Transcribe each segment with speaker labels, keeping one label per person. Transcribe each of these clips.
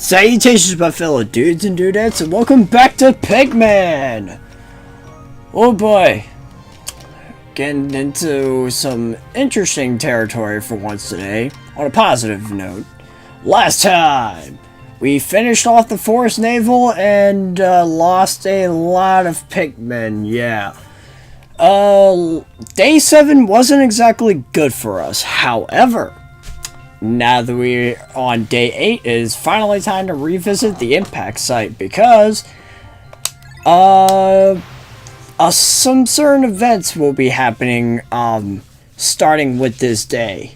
Speaker 1: Salutations, my fellow dudes and dudettes, and welcome back to Pikmin! Oh boy, getting into some interesting territory for once today, on a positive note. Last time, we finished off the Forest Naval and lost a lot of Pikmin, yeah. Day 7 wasn't exactly good for us, however, now that we're on day 8, it is finally time to revisit the impact site because some certain events will be happening starting with this day.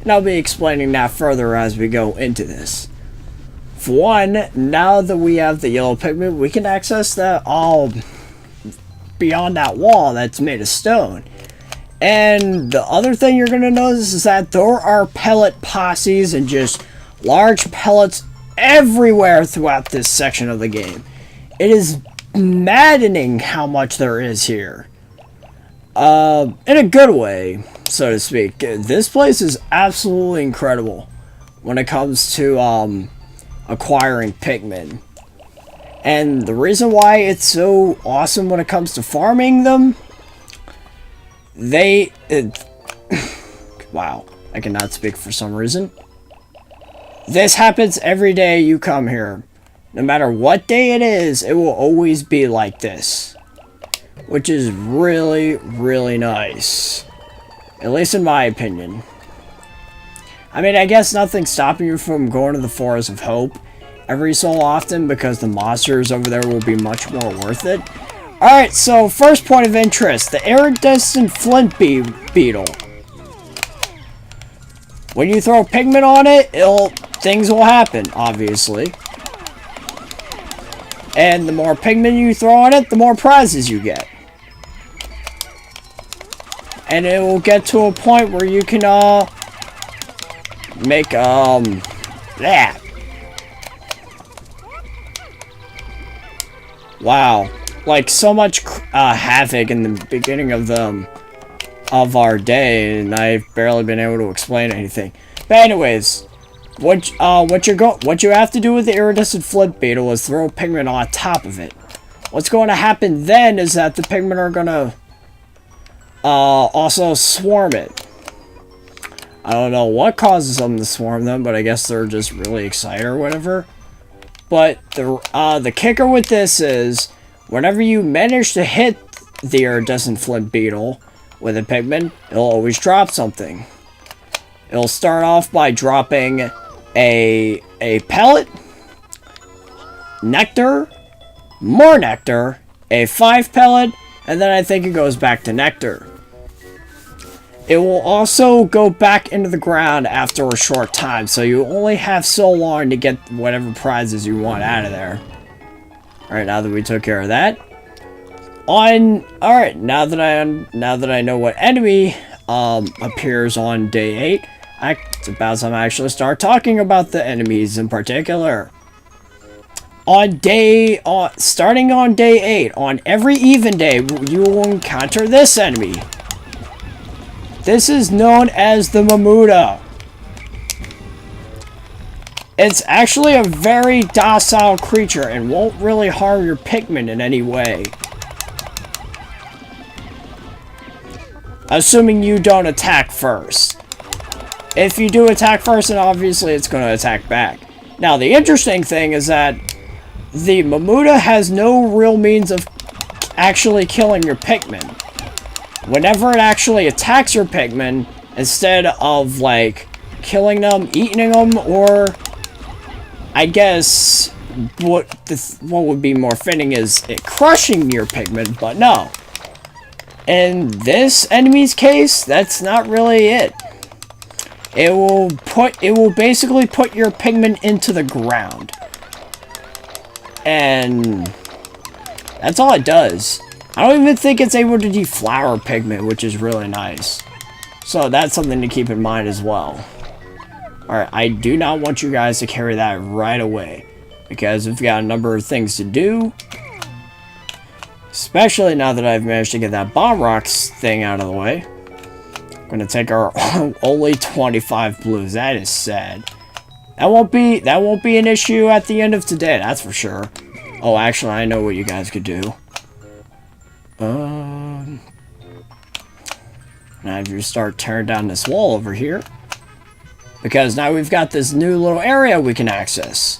Speaker 1: And I'll be explaining that further as we go into this. For one, now that we have the yellow Pikmin, we can access that all beyond that wall that's made of stone. And the other thing you're going to notice is that there are pellet posses and just large pellets everywhere throughout this section of the game. It is maddening how much there is here. In a good way, so to speak. This place is absolutely incredible when it comes to acquiring Pikmin. And the reason why it's so awesome when it comes to farming them, wow, I cannot speak for some reason. This happens every day you come here. No matter what day it is, it will always be like this. Which is really, really nice. At least in my opinion. I mean, I guess nothing's stopping you from going to the Forest of Hope every so often because the monsters over there will be much more worth it. Alright, so first point of interest, the iridescent flint beetle. When you throw Pikmin on it, things will happen, obviously. And the more Pikmin you throw on it, the more prizes you get. And it will get to a point where you can, make, that. Wow. Like, so much havoc in the beginning of our day, and I've barely been able to explain anything. But anyways, what you have to do with the iridescent flint beetle is throw Pikmin on top of it. What's going to happen then is that the Pikmin are gonna also swarm it. I don't know what causes them to swarm them, but I guess they're just really excited or whatever. But the kicker with this is, whenever you manage to hit the iridescent flint beetle with a Pikmin, it'll always drop something. It'll start off by dropping a pellet, nectar, more nectar, a 5 pellet, and then I think it goes back to nectar. It will also go back into the ground after a short time, so you only have so long to get whatever prizes you want out of there. Alright, now that we took care of that. Alright, now that I know what enemy appears on day 8, it's about time I actually start talking about the enemies in particular. Starting on day 8, on every even day, you will encounter this enemy. This is known as the Mamuda. It's actually a very docile creature and won't really harm your Pikmin in any way. Assuming you don't attack first. If you do attack first, then obviously it's going to attack back. Now, the interesting thing is that the Mamuda has no real means of actually killing your Pikmin. Whenever it actually attacks your Pikmin, instead of, like, killing them, eating them, or I guess what would be more fitting is it crushing your Pikmin, but no. In this enemy's case, that's not really it. It will basically put your Pikmin into the ground. And that's all it does. I don't even think it's able to deflower Pikmin, which is really nice. So that's something to keep in mind as well. Alright, I do not want you guys to carry that right away, because we've got a number of things to do. Especially now that I've managed to get that bomb rocks thing out of the way. I'm going to take our only 25 blues. That is sad. That won't be an issue at the end of today, that's for sure. Oh, actually, I know what you guys could do. Now if you start tearing down this wall over here, because now we've got this new little area we can access.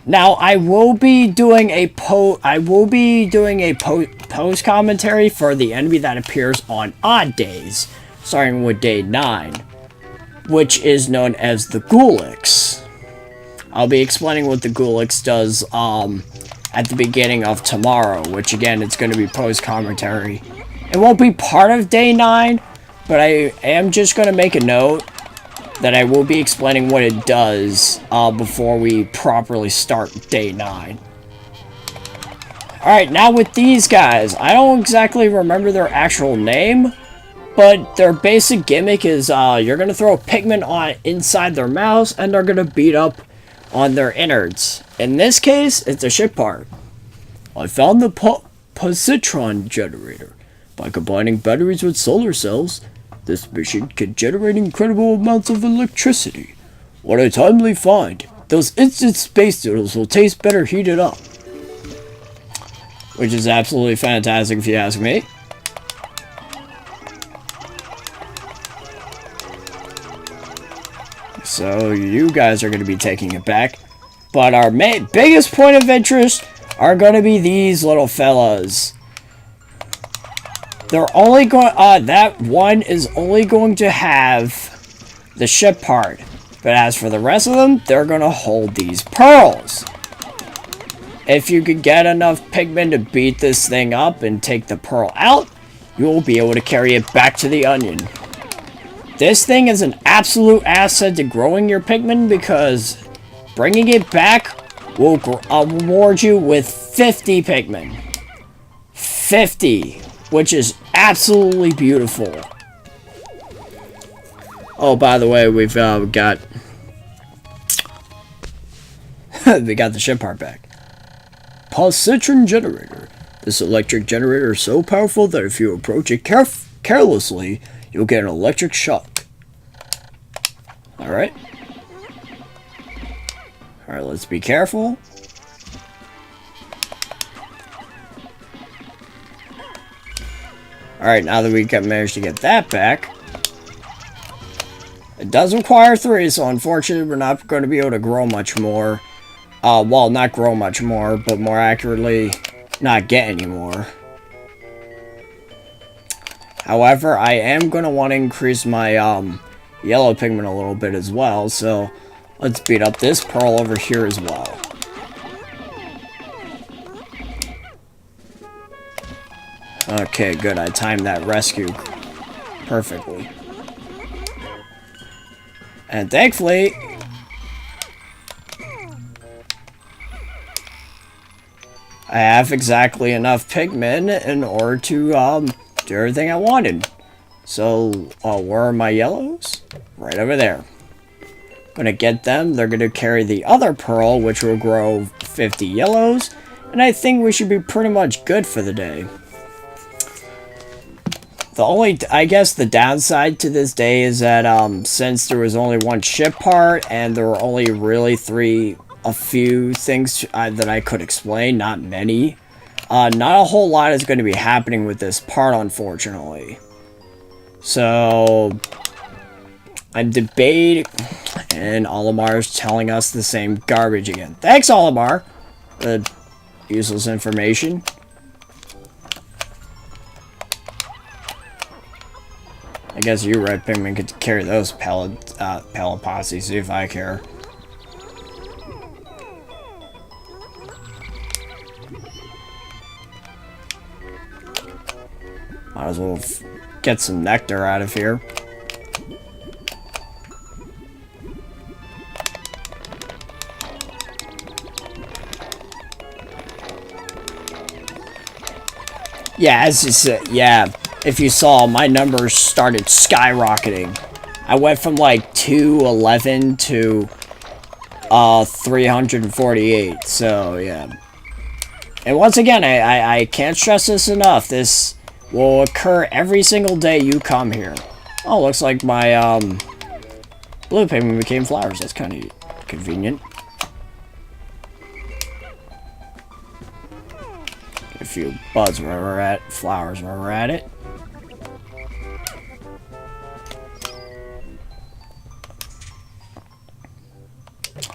Speaker 1: Now I will be doing a post commentary for the enemy that appears on odd days, starting with day 9, which is known as the Ghoulix. I'll be explaining what the Ghoulix does at the beginning of tomorrow, which again, it's going to be post commentary. It won't be part of day 9, but I am just going to make a note that I will be explaining what it does before we properly start day 9. Alright, now with these guys, I don't exactly remember their actual name, but their basic gimmick is you're going to throw Pikmin on inside their mouths, and they're going to beat up on their innards. In this case, it's a ship part. I found the Positron Generator. By combining batteries with solar cells, this machine can generate incredible amounts of electricity. What a timely find! Those instant space noodles will taste better heated up. Which is absolutely fantastic if you ask me. So you guys are going to be taking it back. But our biggest point of interest are going to be these little fellas. They're only going, that one is only going to have the ship part. But as for the rest of them, they're going to hold these pearls. If you could get enough Pikmin to beat this thing up and take the pearl out, you will be able to carry it back to the onion. This thing is an absolute asset to growing your Pikmin because bringing it back will reward you with 50 Pikmin. 50! Which is absolutely beautiful. Oh, by the way, we've got we got the ship part back. Positron Generator. This electric generator is so powerful that if you approach it carelessly, you'll get an electric shock. Alright. Alright, let's be careful. Alright, now that we managed to get that back, it does require 3, so unfortunately we're not going to be able to grow much more. Well, not grow much more, but more accurately, not get any more. However, I am going to want to increase my yellow Pikmin a little bit as well, so let's beat up this pearl over here as well. Okay, good. I timed that rescue perfectly. And thankfully, I have exactly enough Pikmin in order to do everything I wanted. So, where are my yellows? Right over there. Gonna get them. They're gonna carry the other pearl, which will grow 50 yellows. And I think we should be pretty much good for the day. The only, I guess, the downside to this day is that since there was only one ship part and there were only really a few things that I could explain, not many, not a whole lot is going to be happening with this part, unfortunately. So, I'm debating, and Olimar is telling us the same garbage again. Thanks, Olimar! Useless information. I guess you red Pikmin could carry those pellet posse, see if I care. Might as well get some nectar out of here. Yeah, as you said, yeah. If you saw, my numbers started skyrocketing. I went from like 211 to 348. So yeah. And once again, I can't stress this enough. This will occur every single day you come here. Oh, looks like my Blue Pikmin became flowers. That's kind of convenient. A few buds where we're at, flowers where we're at it.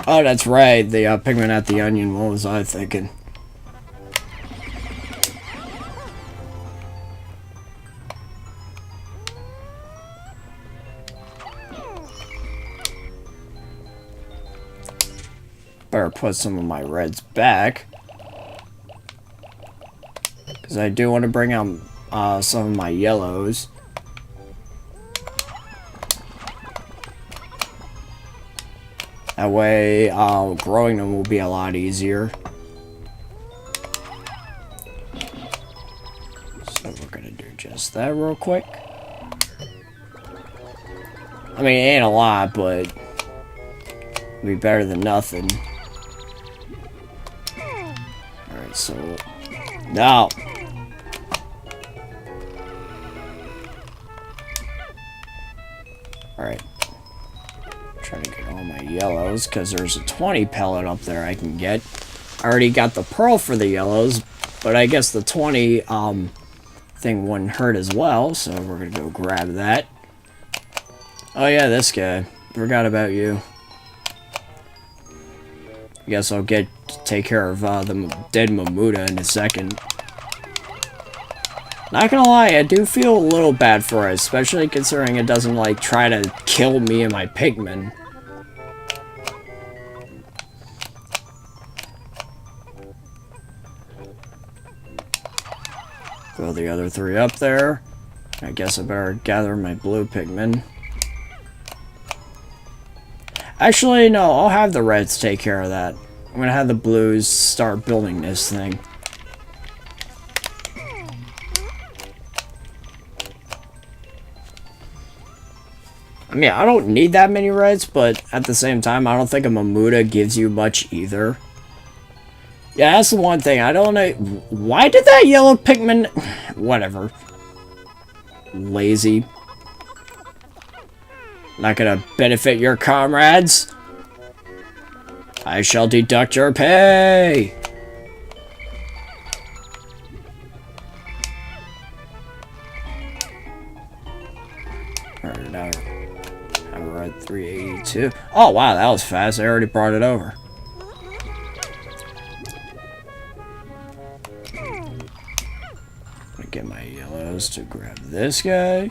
Speaker 1: Oh, that's right. The Pikmin at the onion. What was I thinking? Better put some of my reds back. Because I do want to bring out some of my yellows. That way, growing them will be a lot easier. So we're going to do just that real quick. I mean, it ain't a lot, but it'll be better than nothing. Alright, so... No! Alright. Trying to get all my yellows, because there's a 20 pellet up there I can get. I already got the pearl for the yellows, but I guess the 20 thing wouldn't hurt as well, so we're gonna go grab that. Oh yeah, this guy. Forgot about you. I guess I'll take care of the dead Mamuda in a second. Not gonna lie, I do feel a little bad for it, especially considering it doesn't, like, try to kill me and my Pikmin. Throw the other 3 up there. I guess I better gather my blue Pikmin. Actually, no, I'll have the reds take care of that. I'm gonna have the blues start building this thing. I mean, I don't need that many reds, but at the same time, I don't think a Mamuda gives you much either. Yeah, that's the one thing. I don't know. Why did that yellow Pikmin... Whatever. Lazy. Not gonna benefit your comrades. I shall deduct your pay. Alright, now we're at 382. Oh wow, that was fast. I already brought it over. Gonna get my yellows to grab this guy.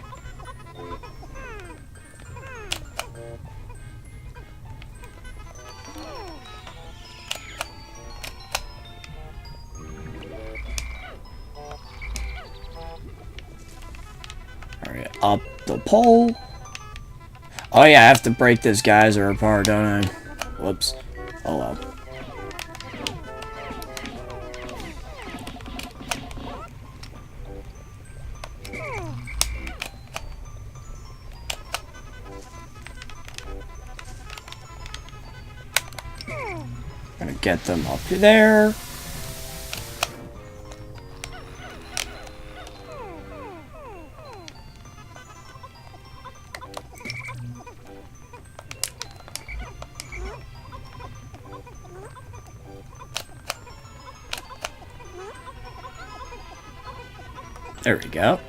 Speaker 1: Up the pole. Oh yeah, I have to break this geyser apart, don't I? Whoops. Oh well. Gonna get them up there. There we go.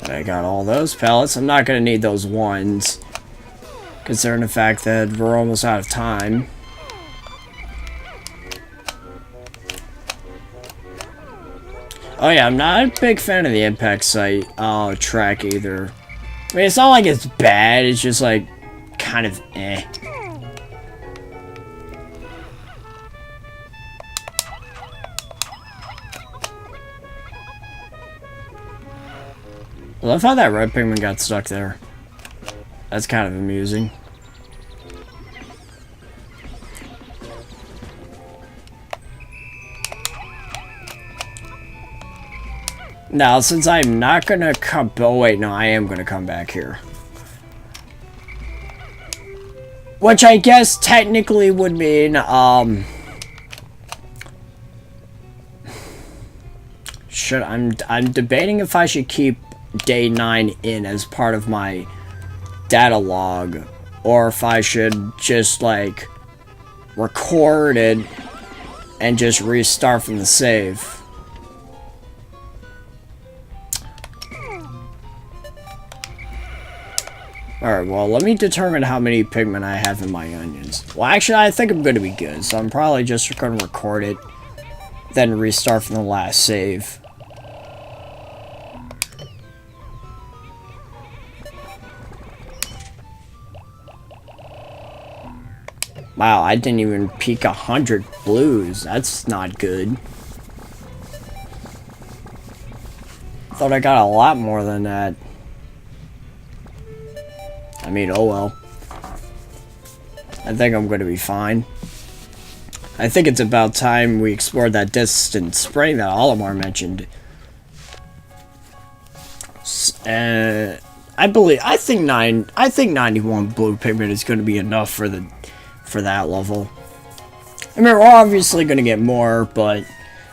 Speaker 1: I got all those pellets. I'm not going to need those ones, considering the fact that we're almost out of time. Oh yeah, I'm not a big fan of the impact site track either. I mean, it's not like it's bad, it's just like, kind of eh. I love how that red Pikmin got stuck there. That's kind of amusing. Now, since I'm not gonna come... Oh, wait, no, I am gonna come back here. Which I guess technically would mean, I'm debating if I should keep day 9 in as part of my data log, or if I should just, like, record it and just restart from the save. Alright, well, let me determine how many Pikmin I have in my onions. Well, actually, I think I'm going to be good, so I'm probably just going to record it, then restart from the last save. Wow, I didn't even peak 100 blues. That's not good. Thought I got a lot more than that. I mean, oh well. I think I'm going to be fine. I think it's about time we explored that distant spring that Olimar mentioned. I think 91 blue Pikmin is going to be enough for that level. I mean, we're obviously going to get more, but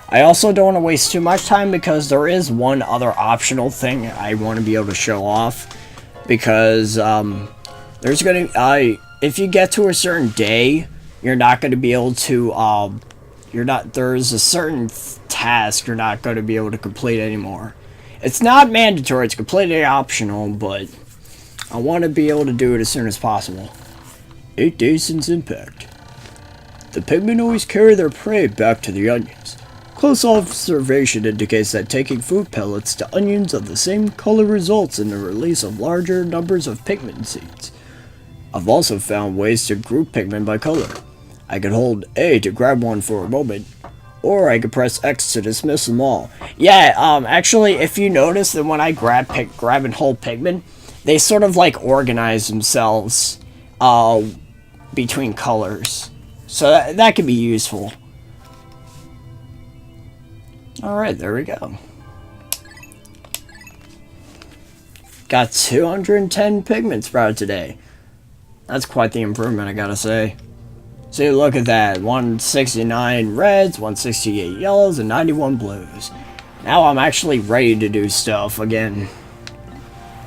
Speaker 1: I also don't want to waste too much time because there is one other optional thing I want to be able to show off. Because there's going to if you get to a certain day, you're not going to be able to there's a certain task you're not going to be able to complete anymore. It's not mandatory, it's completely optional, but I want to be able to do it as soon as possible. 8 days since impact. The Pikmin always carry their prey back to the onions. Close observation indicates that taking food pellets to onions of the same color results in the release of larger numbers of Pikmin seeds. I've also found ways to group Pikmin by color. I could hold A to grab one for a moment, or I could press X to dismiss them all. Yeah, actually, if you notice that when I grab and hold Pikmin, they sort of like organize themselves between colors. So that could be useful. Alright, there we go. Got 210 Pikmin sprouted today. That's quite the improvement, I gotta say. See, look at that. 169 reds, 168 yellows, and 91 blues. Now I'm actually ready to do stuff again.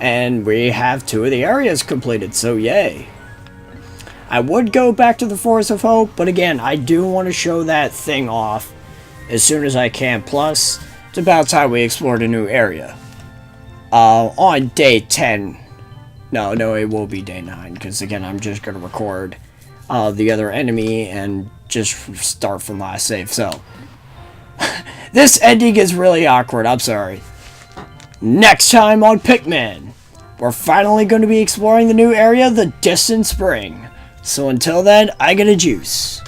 Speaker 1: And we have 2 of the areas completed, so yay. I would go back to the Forest of Hope, but again, I do want to show that thing off as soon as I can. Plus, it's about time we explored a new area. On day 10. No, it will be day 9, because again, I'm just going to record the other enemy and just start from last save, so. This ending is really awkward, I'm sorry. Next time on Pikmin, we're finally going to be exploring the new area, the Distant Spring. So until then, I get a juice.